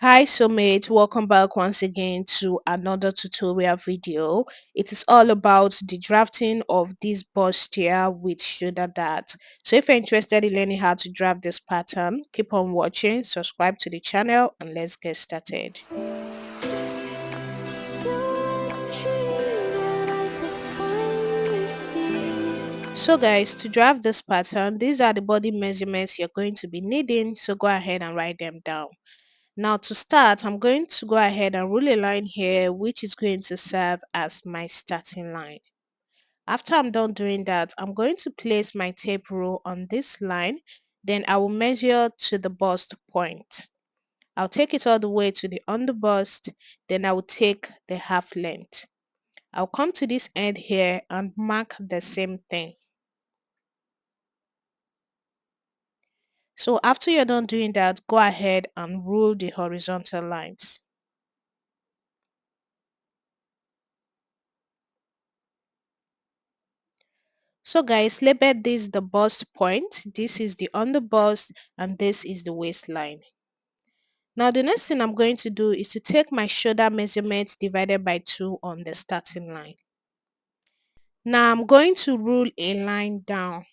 Hi Summit, welcome back once again to another tutorial video. It is all about the drafting of this Bustier with shoulder dart. So if you're interested in learning how to draft this pattern, keep on watching, subscribe to the channel and let's get started. So guys, to draft this pattern, these are the body measurements you're going to be needing, so go ahead and write them down. Now to start, I'm going to go ahead and rule a line here which is going to serve as my starting line. After I'm done doing that, I'm going to place my tape rule on this line. Then I will measure to the bust point. I'll take it all the way to the underbust. Then I will take the half length. I'll come to this end here and mark the same thing. So after you're done doing that, go ahead and rule the horizontal lines. So guys, label this the bust point, this is the underbust, and this is the waistline. Now the next thing I'm going to do is to take my shoulder measurement divided by 2 on the starting line. Now I'm going to rule a line down.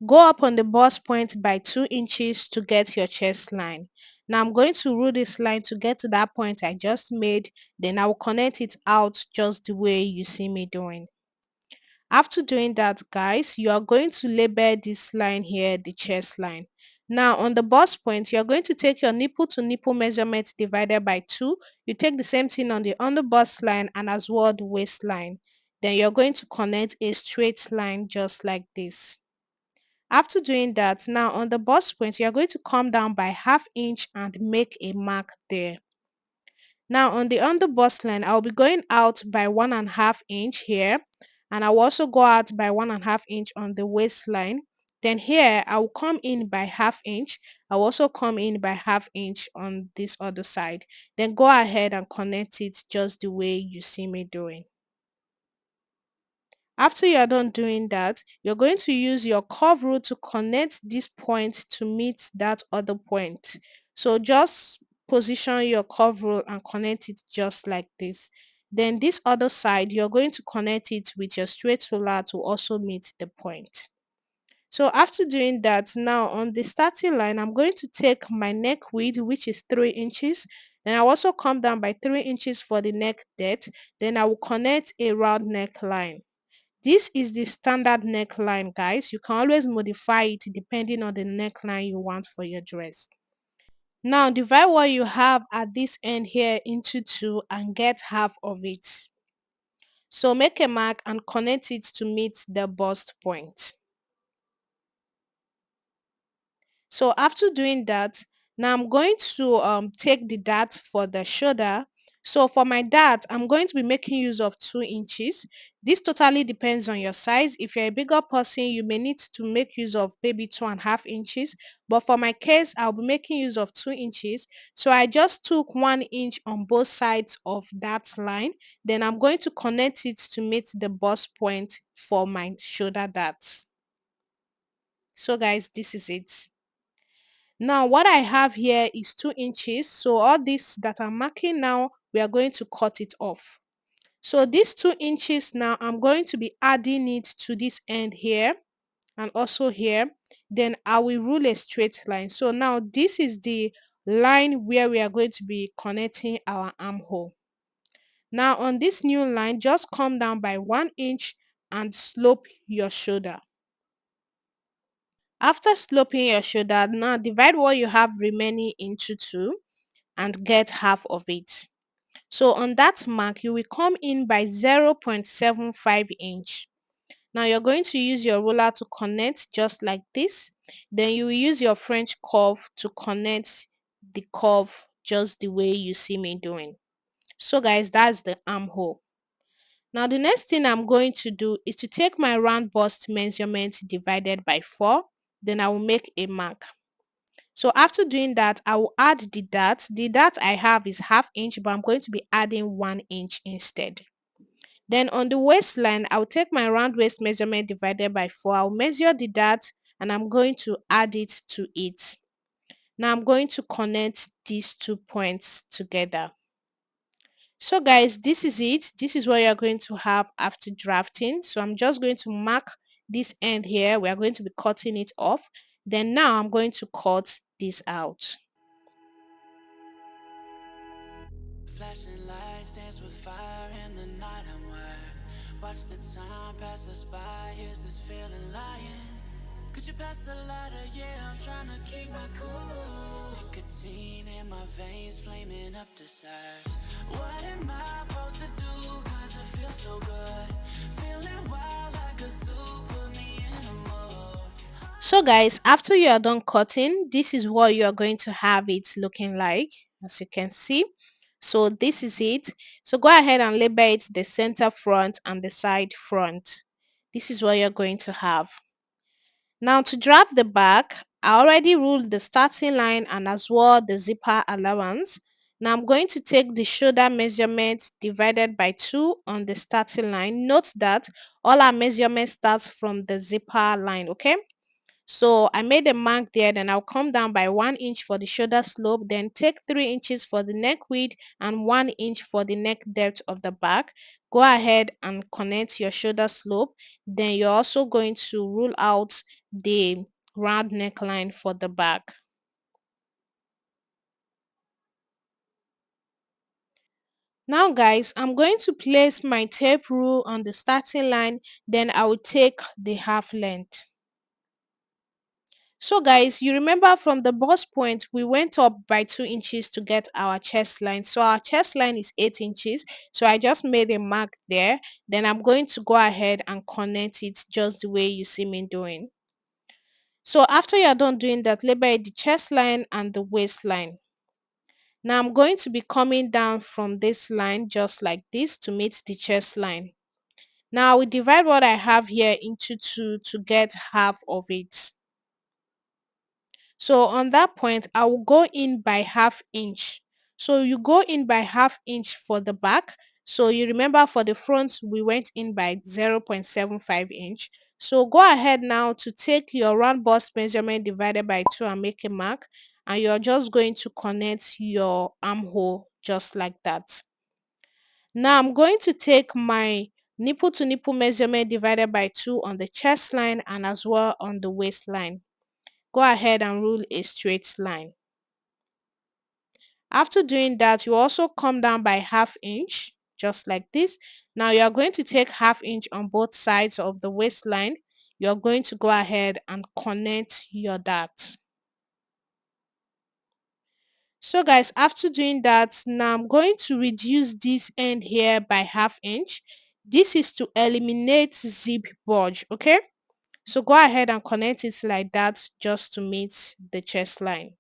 Go up on the bust point by 2 inches to get your chest line. Now I'm going to rule this line to get to that point I just made, then I will connect it out just the way you see me doing. After doing that, guys, you are going to label this line here the chest line. Now on the bust point, you are going to take your nipple to nipple measurement divided by 2. You take the same thing on the under bust line and as well the waistline. Then you're going to connect a straight line just like this. After doing that, now on the bust point, you are going to come down by ½ inch and make a mark there. Now on the under bust line, I'll be going out by 1.5 inch here, and I'll also go out by 1.5 inch on the waistline. Then here I will come in by ½ inch. I'll also come in by ½ inch on this other side. Then go ahead and connect it just the way you see me doing. After you are done doing that, you're going to use your curve rule to connect this point to meet that other point. So just position your curve rule and connect it just like this. Then this other side, you're going to connect it with your straight ruler to also meet the point. So after doing that, now on the starting line, I'm going to take my neck width, which is 3 inches. Then I'll also come down by 3 inches for the neck depth. Then I will connect a round neckline. This is the standard neckline, guys. You can always modify it depending on the neckline you want for your dress. Now, divide what you have at this end here into 2 and get half of it. So make a mark and connect it to meet the bust point. So after doing that, now I'm going to take the dart for the shoulder. So for my dart, I'm going to be making use of 2 inches. This totally depends on your size. If you're a bigger person, you may need to make use of maybe 2.5 inches. But for my case, I'll be making use of 2 inches. So I just took 1 inch on both sides of that line. Then I'm going to connect it to meet the bust point for my shoulder dart. So guys, this is it. Now what I have here is 2 inches. So all this that I'm marking now, we are going to cut it off. So this 2 inches now, I'm going to be adding it to this end here and also here. Then I will rule a straight line. So now this is the line where we are going to be connecting our armhole. Now on this new line, just come down by 1 inch and slope your shoulder. After sloping your shoulder, now divide what you have remaining into 2 and get half of it. So on that mark, you will come in by 0.75 inch. Now you're going to use your ruler to connect just like this. Then you will use your French curve to connect the curve just the way you see me doing. So guys, that's the armhole. Now the next thing I'm going to do is to take my round bust measurement divided by 4. Then I will make a mark. So after doing that, I will add the dart. The dart I have is ½ inch, but I'm going to be adding 1 inch instead. Then on the waistline, I'll take my round waist measurement divided by 4. I'll measure the dart and I'm going to add it to it. Now I'm going to connect these 2 points together. So guys, this is it. This is what you're going to have after drafting. So I'm just going to mark this end here. We are going to be cutting it off. Then now I'm going to cut this out. Flashing lights dance with fire in the night. I'm wired. Watch the time pass us by. Is this feeling lying? Could you pass the lighter? Yeah, I'm trying to keep my cool. Nicotine in my veins, flaming up desires. What am I supposed to do? Cause it feels so good. Feeling wild like a zoo, put me in a mood. So guys, after you are done cutting, this is what you are going to have it looking like, as you can see. So this is it. So go ahead and label it the center front and the side front. This is what you're going to have. Now to draft the back, I already ruled the starting line and as well the zipper allowance. Now I'm going to take the shoulder measurement divided by 2 on the starting line. Note that all our measurement starts from the zipper line, okay? So I made a mark there, then I'll come down by 1 inch for the shoulder slope, then take 3 inches for the neck width and 1 inch for the neck depth of the back. Go ahead and connect your shoulder slope. Then you're also going to rule out the round neckline for the back. Now guys, I'm going to place my tape rule on the starting line, then I will take the half length. So guys, you remember from the bust point, we went up by 2 inches to get our chest line. So our chest line is 8 inches. So I just made a mark there. Then I'm going to go ahead and connect it just the way you see me doing. So after you're done doing that, label the chest line and the waistline. Now I'm going to be coming down from this line just like this to meet the chest line. Now I will divide what I have here into 2 to get half of it. So on that point, I will go in by half inch. So you go in by half inch for the back. So you remember for the front, we went in by 0.75 inch. So go ahead now to take your round bust measurement divided by 2 and make a mark. And you're just going to connect your armhole just like that. Now I'm going to take my nipple to nipple measurement divided by 2 on the chest line and as well on the waistline. Go ahead and rule a straight line. After doing that, you also come down by half inch, just like this. Now you are going to take half inch on both sides of the waistline. You're going to go ahead and connect your dart. So guys, after doing that, now I'm going to reduce this end here by half inch. This is to eliminate zip bulge, okay? So go ahead and connect it like that just to meet the chest line.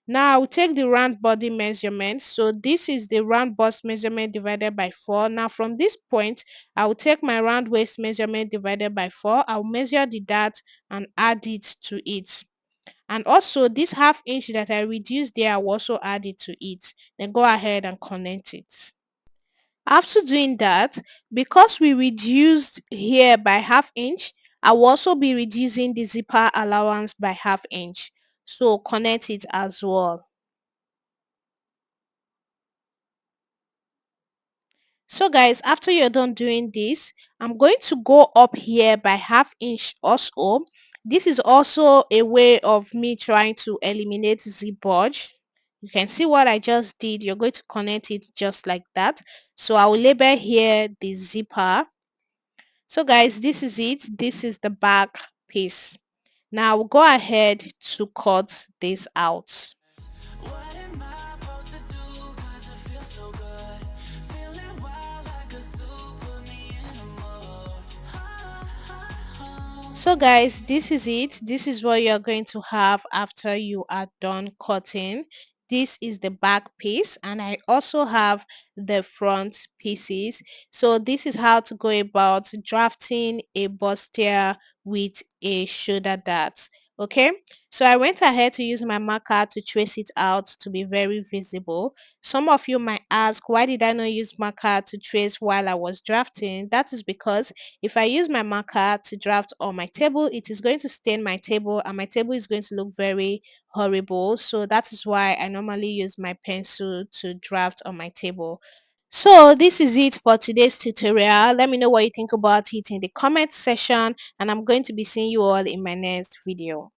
Now I'll take the round body measurement. So this is the round bust measurement divided by 4. Now from this point, I will take my round waist measurement divided by 4. I'll measure the dart and add it to it. And also this half inch that I reduced there, I will also add it to it. Then go ahead and connect it. After doing that, because we reduced here by half inch, I will also be reducing the zipper allowance by half inch. So connect it as well. So guys, after you're done doing this, I'm going to go up here by half inch also. This is also a way of me trying to eliminate zip bulge. You can see what I just did. You're going to connect it just like that. So I will label here the zipper. So guys, this is it. This is the back piece. Now we'll go ahead to cut this out. What am I supposed to do? 'Cause it feels so good. Feeling wild like a zoo, put me in a mood. So guys, this is it. This is what you're going to have after you are done cutting. This is the back piece and I also have the front pieces. So this is how to go about drafting a bustier with a shoulder dart. Okay, so I went ahead to use my marker to trace it out to be very visible. Some of you might ask, why did I not use marker to trace while I was drafting? That is because if I use my marker to draft on my table, it is going to stain my table and my table is going to look very horrible. So that is why I normally use my pencil to draft on my table. So this is it for today's tutorial. Let me know what you think about it in the comment section, and I'm going to be seeing you all in my next video.